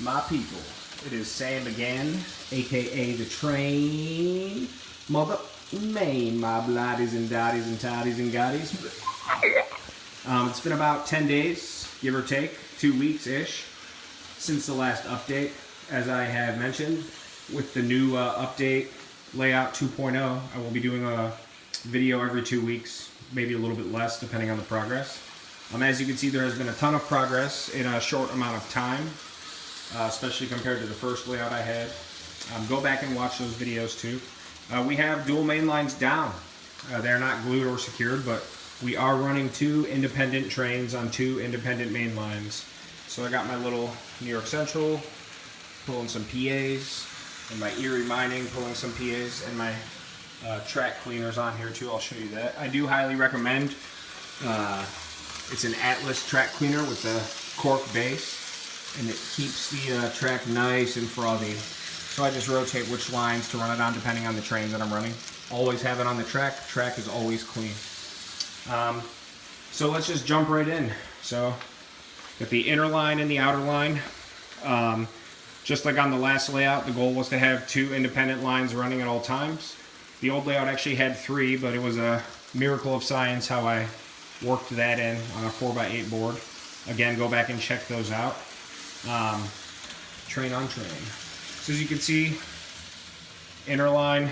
My people, it is Sam again, aka the train. Mother main, my bloodies and dotties and toddies and gotties. It's been about 10 days, give or take, 2 weeks-ish, since the last update. As I have mentioned, with the new update, Layout 2.0, I will be doing a video every 2 weeks, maybe a little bit less, depending on the progress. As you can see, there has been a ton of progress in a short amount of time, especially compared to the first layout I had. Go back and watch those videos too. We have dual main lines down. They're not glued or secured, but we are running 2 independent trains on 2 independent main lines. So I got my little New York Central, pulling some PAs, and my Erie Mining, pulling some PAs, and my track cleaners on here too. I'll show you that. I do highly recommend. It's an Atlas track cleaner with the cork base, and it keeps the track nice and frothy. So I just rotate which lines to run it on depending on the trains that I'm running. Always have it on the track. Track is always clean. So let's just jump right in. So got the inner line and the outer line. Just like on the last layout, the goal was to have 2 independent lines running at all times. The old layout actually had 3, but it was a miracle of science how I worked that in on a 4x8 board. Again, go back and check those out. Train on train. So as you can see, inner line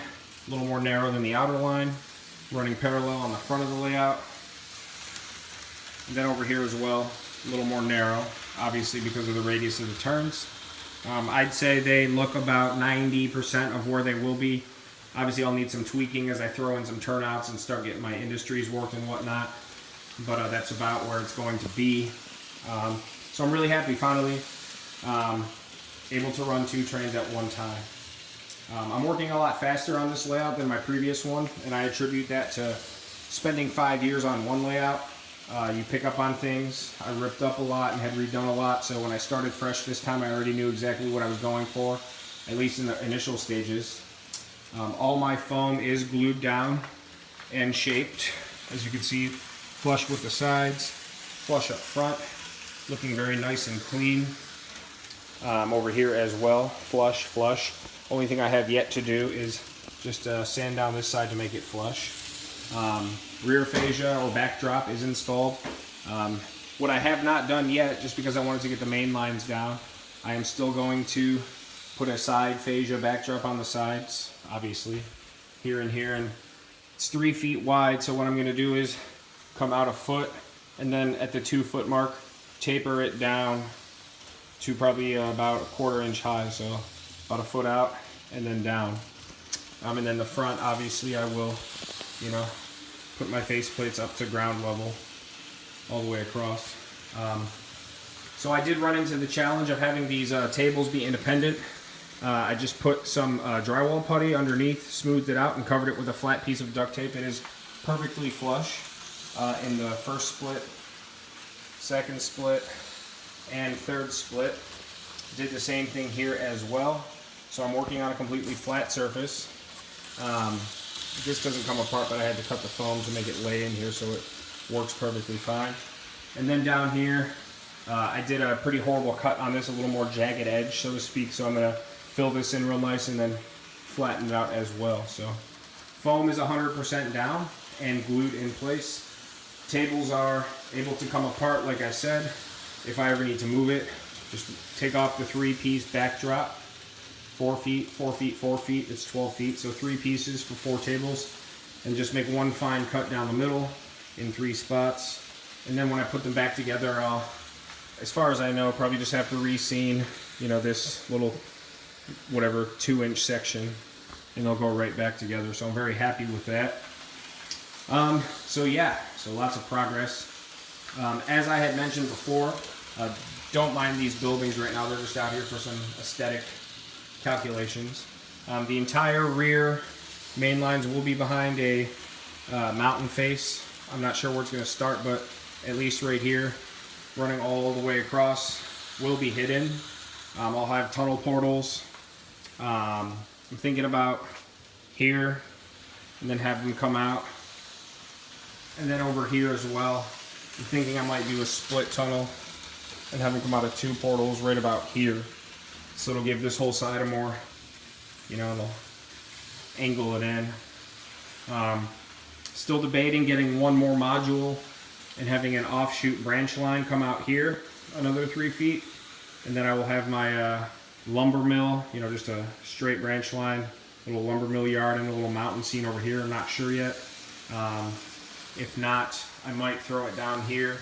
a little more narrow than the outer line, running parallel on the front of the layout. And then over here as well, a little more narrow, obviously because of the radius of the turns. I'd say they look about 90% of where they will be. Obviously I'll need some tweaking as I throw in some turnouts and start getting my industries worked and whatnot. But that's about where it's going to be. So I'm really happy finally able to run 2 trains at one time. I'm working a lot faster on this layout than my previous one, and I attribute that to spending 5 years on one layout. You pick up on things. I ripped up a lot and had redone a lot, so when I started fresh this time I already knew exactly what I was going for, at least in the initial stages. All my foam is glued down and shaped, as you can see, flush with the sides, flush up front, looking very nice and clean. Over here as well, flush. Only thing I have yet to do is just sand down this side to make it flush. Rear fascia or backdrop is installed. What I have not done yet, just because I wanted to get the main lines down, I am still going to put a side fascia backdrop on the sides, obviously, here and here, and it's 3 feet wide, so what I'm going to do is come out a foot, and then at the 2 foot mark, taper it down to probably about a 1/4 inch high, so about a foot out and then down. And then the front, obviously, I will, put my face plates up to ground level all the way across. So I did run into the challenge of having these tables be independent. I just put some drywall putty underneath, smoothed it out, and covered it with a flat piece of duct tape. It is perfectly flush in the first split, second split, and third split. Did the same thing here as well. So I'm working on a completely flat surface. This doesn't come apart, but I had to cut the foam to make it lay in here so it works perfectly fine. And then down here, I did a pretty horrible cut on this, a little more jagged edge, so to speak. So I'm gonna fill this in real nice and then flatten it out as well. So foam is 100% down and glued in place. Tables are able to come apart, like I said. If I ever need to move it, just take off the 3-piece backdrop. 4 feet, 4 feet, 4 feet, it's 12 feet. So 3 pieces for 4 tables, and just make one fine cut down the middle in 3 spots. And then when I put them back together, I'll, as far as I know, probably just have to re-seam, this little, whatever, 2-inch section, and they'll go right back together. So I'm very happy with that. So lots of progress. As I had mentioned before, don't mind these buildings right now. They're just out here for some aesthetic calculations. The entire rear main lines will be behind a mountain face. I'm not sure where it's going to start, but at least right here, running all the way across, will be hidden. I'll have tunnel portals. I'm thinking about here, and then have them come out. And then over here as well, I'm thinking I might do a split tunnel and have them come out of 2 portals right about here. So it'll give this whole side a more, you know, it'll angle it in. Still debating getting one more module and having an offshoot branch line come out here another 3 feet, and then I will have my lumber mill, you know, just a straight branch line, little lumber mill yard and a little mountain scene over here. I'm not sure yet. If not, I might throw it down here.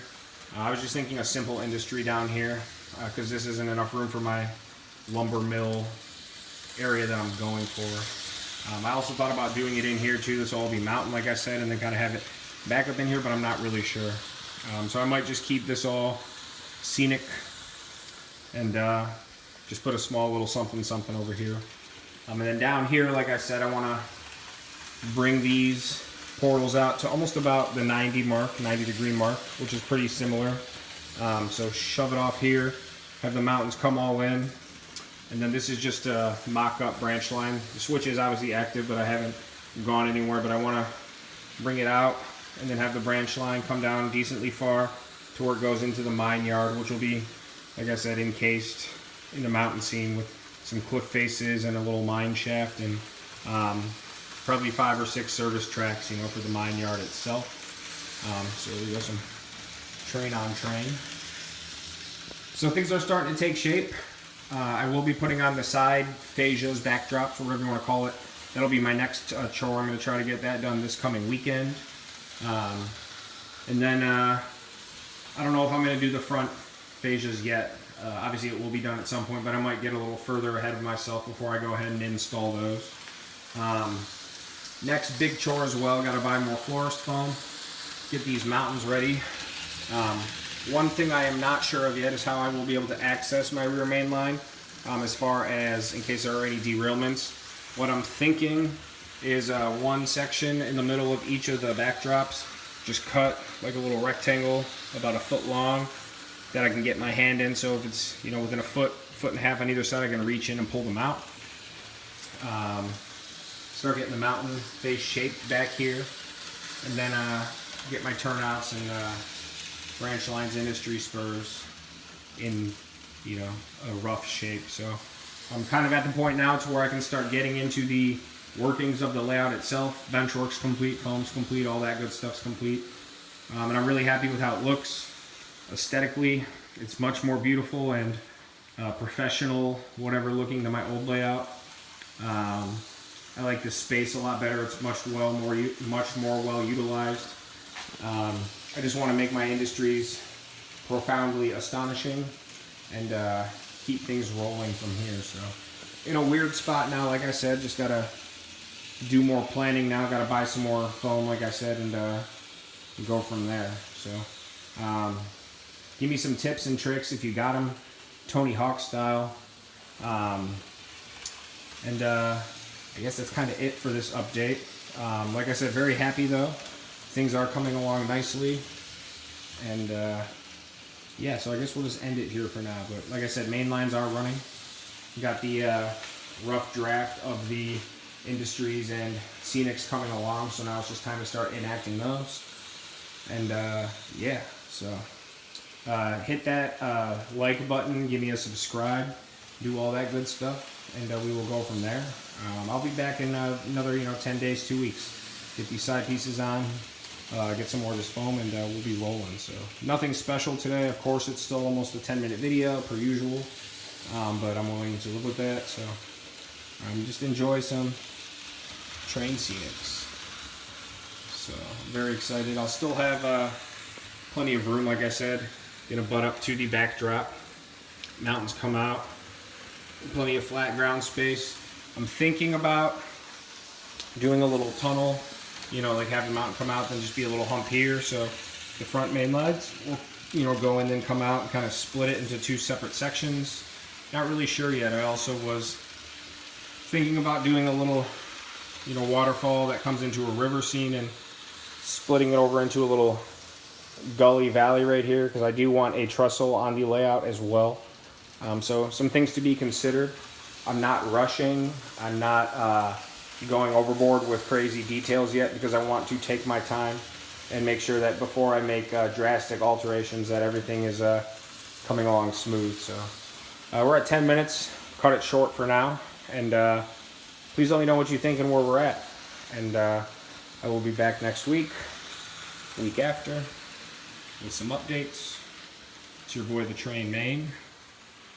I was just thinking a simple industry down here because this isn't enough room for my lumber mill area that I'm going for. I also thought about doing it in here too. This will all be mountain, like I said, and then kind of have it back up in here, but I'm not really sure. So I might just keep this all scenic and just put a small little something something over here. And then down here, like I said, I want to bring these portals out to almost about the 90 degree mark, which is pretty similar. So shove it off here, have the mountains come all in, and then this is just a mock-up branch line. The switch is obviously active, but I haven't gone anywhere, but I want to bring it out and then have the branch line come down decently far to where it goes into the mine yard, which will be, like I said, encased in the mountain scene with some cliff faces and a little mine shaft, and probably 5 or 6 service tracks, you know, for the mine yard itself. So we got some train on train. So things are starting to take shape. I will be putting on the side fascias, backdrops, whatever you want to call it. That'll be my next chore. I'm going to try to get that done this coming weekend. And then I don't know if I'm going to do the front fascias yet. Obviously it will be done at some point, but I might get a little further ahead of myself before I go ahead and install those. Next big chore as well, got to buy more florist foam, get these mountains ready. One thing I am not sure of yet is how I will be able to access my rear main line, as far as in case there are any derailments. What I'm thinking is one section in the middle of each of the backdrops, just cut like a little rectangle about a foot long that I can get my hand in, so if it's, you know, within a foot and a half on either side, I can reach in and pull them out. Start getting the mountain face shaped back here, and then get my turnouts and branch lines, industry spurs in, you know, a rough shape. So I'm kind of at the point now to where I can start getting into the workings of the layout itself. Benchwork's complete, foam's complete, all that good stuff's complete, and I'm really happy with how it looks. Aesthetically, it's much more beautiful and professional, whatever looking than my old layout. I like this space a lot better. It's much more well utilized. I just want to make my industries profoundly astonishing and keep things rolling from here. So in a weird spot now, like I said, just gotta do more planning now. Gotta buy some more foam, like I said, and go from there. So give me some tips and tricks if you got them, Tony Hawk style. And I guess that's kind of it for this update. Like I said, very happy though. Things are coming along nicely. And yeah, so I guess we'll just end it here for now. But like I said, main lines are running. We got the rough draft of the industries and scenics coming along. So now it's just time to start enacting those. And yeah, so hit that like button, give me a subscribe, do all that good stuff, and we will go from there. I'll be back in another 10 days, 2 weeks. Get these side pieces on, get some more of this foam, and we'll be rolling. So nothing special today. Of course, it's still almost a 10-minute video per usual, but I'm willing to live with that. So just enjoy some train scenics. So I'm very excited. I'll still have plenty of room, like I said. Gonna butt up to the backdrop. Mountains come out. Plenty of flat ground space. I'm thinking about doing a little tunnel, like have the mountain come out, then just be a little hump here, so the front main lines will, go in and come out and kind of split it into 2 separate sections. Not really sure yet. I also was thinking about doing a little, waterfall that comes into a river scene and splitting it over into a little gully valley right here, because I do want a trestle on the layout as well. So some things to be considered. I'm not rushing. I'm not going overboard with crazy details yet, because I want to take my time and make sure that before I make drastic alterations that everything is coming along smooth. So we're at 10 minutes. cut it short for now. And please let me know what you think and where we're at. And I will be back next week, week after, with some updates. It's your boy, the Train Main.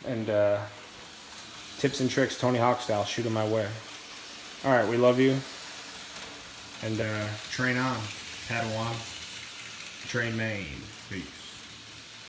And tips and tricks, Tony Hawk style, shoot them my way. All right, we love you. And train on, Padawan, Train Main. Peace.